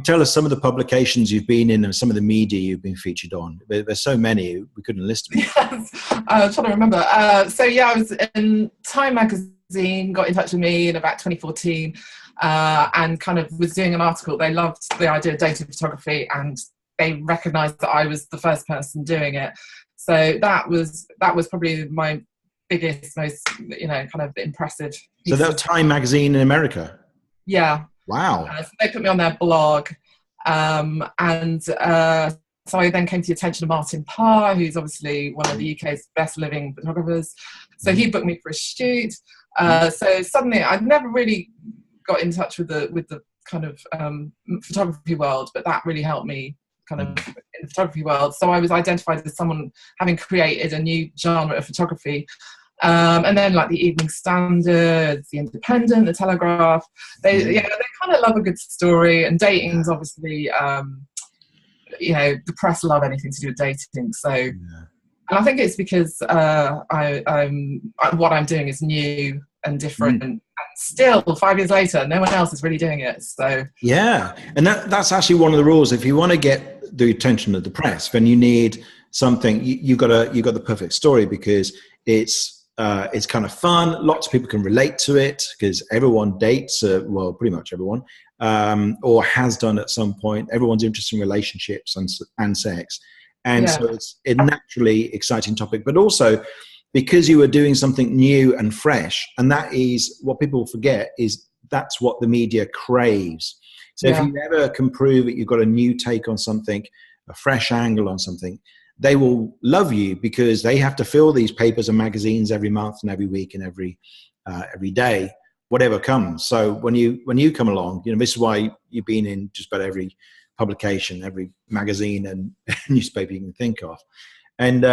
Tell us some of the publications you've been in and some of the media you've been featured on. There's so many, we couldn't list them. Yes, I'm trying to remember. So yeah, I was in Time magazine, got in touch with me in about 2014, and kind of was doing an article. They loved the idea of data photography, and they recognised that I was the first person doing it. So that was probably my biggest, most, kind of impressive. So that was Time magazine in America? Yeah. Wow. So they put me on their blog. So I then came to the attention of Martin Parr, who's obviously one of the UK's best living photographers. So he booked me for a shoot. So suddenly I'd never really got in touch with the kind of photography world, but that really helped me kind of in the photography world. So I was identified as someone having created a new genre of photography. And then like the Evening Standard, the Independent, the Telegraph, they kind of love a good story, and dating's obviously, the press love anything to do with dating. So, and I think it's because what I'm doing is new and different, and still 5 years later, no one else is really doing it. So yeah, and that's actually one of the rules. If you want to get the attention of the press, then you need something. You got the perfect story, because it's kind of fun. Lots of people can relate to it, because everyone dates, well, pretty much everyone, or has done at some point. Everyone's interested in relationships and sex. And so it's a naturally exciting topic, but also because you are doing something new and fresh. And that is what people forget, is that's what the media craves. So if you ever can prove that you've got a new take on something, a fresh angle on something, they will love you, because they have to fill these papers and magazines every month and every week and every day, whatever comes. So when you come along, this is why you've been in just about every publication, every magazine and newspaper you can think of. And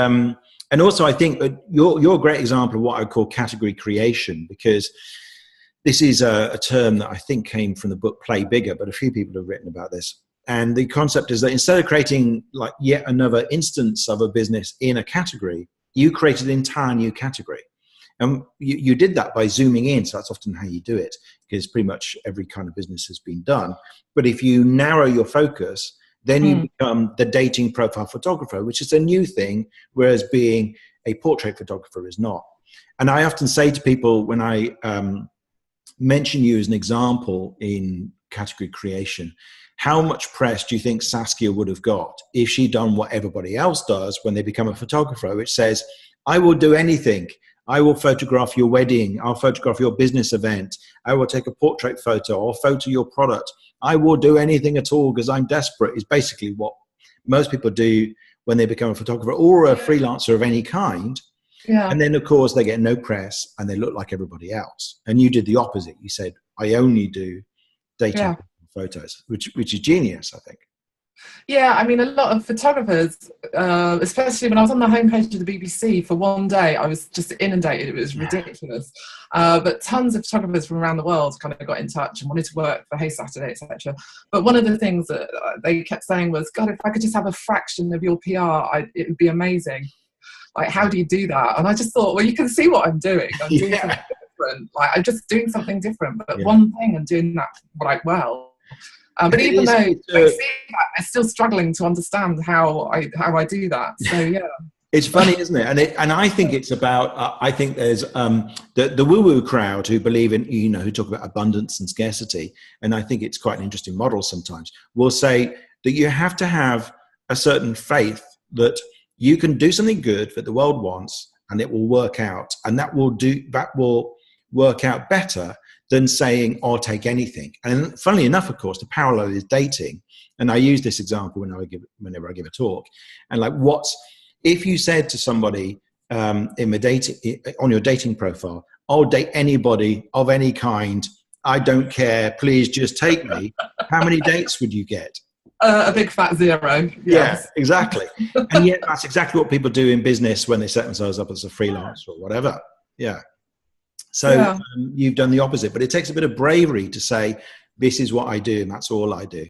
also I think that you're a great example of what I call category creation, because this is a term that I think came from the book Play Bigger, but a few people have written about this. And the concept is that instead of creating like yet another instance of a business in a category, you created an entire new category. And you did that by zooming in. So that's often how you do it, because pretty much every kind of business has been done. But if you narrow your focus, then you become the dating profile photographer, which is a new thing, whereas being a portrait photographer is not. And I often say to people, when I mention you as an example in category creation, how much press do you think Saskia would have got if she'd done what everybody else does when they become a photographer, which says, I will do anything. I will photograph your wedding. I'll photograph your business event. I will take a portrait photo or photo your product. I will do anything at all because I'm desperate, is basically what most people do when they become a photographer or a freelancer of any kind. Yeah. And then, of course, they get no press and they look like everybody else. And you did the opposite. You said, I only do dating photos, which is genius, I think. Yeah, I mean, a lot of photographers, especially when I was on the homepage of the BBC for one day, I was just inundated. It was ridiculous. But tons of photographers from around the world kind of got in touch and wanted to work for Hey Saturday, etc. But one of the things that they kept saying was, God, if I could just have a fraction of your PR, it would be amazing. Like, how do you do that? And I just thought, well, you can see what I'm doing. I'm doing something different. Like, I'm just doing something different, but one thing and doing that like well. But even though I see that, I'm still struggling to understand how I do that. So yeah, it's funny, isn't it? And I think it's about. I think there's the woo-woo crowd who believe in, who talk about abundance and scarcity, and I think it's quite an interesting model. Sometimes will say that you have to have a certain faith that you can do something good that the world wants, and it will work out, and that will work out better than saying, I'll take anything. And funnily enough, of course, the parallel is dating. And I use this example whenever I give a talk. And like, if you said to somebody on your dating profile, I'll date anybody of any kind, I don't care, please just take me, how many dates would you get? A big fat zero. Yes. Yeah, exactly. And yet that's exactly what people do in business when they set themselves up as a freelancer or whatever. Yeah. So you've done the opposite, but it takes a bit of bravery to say, this is what I do and that's all I do.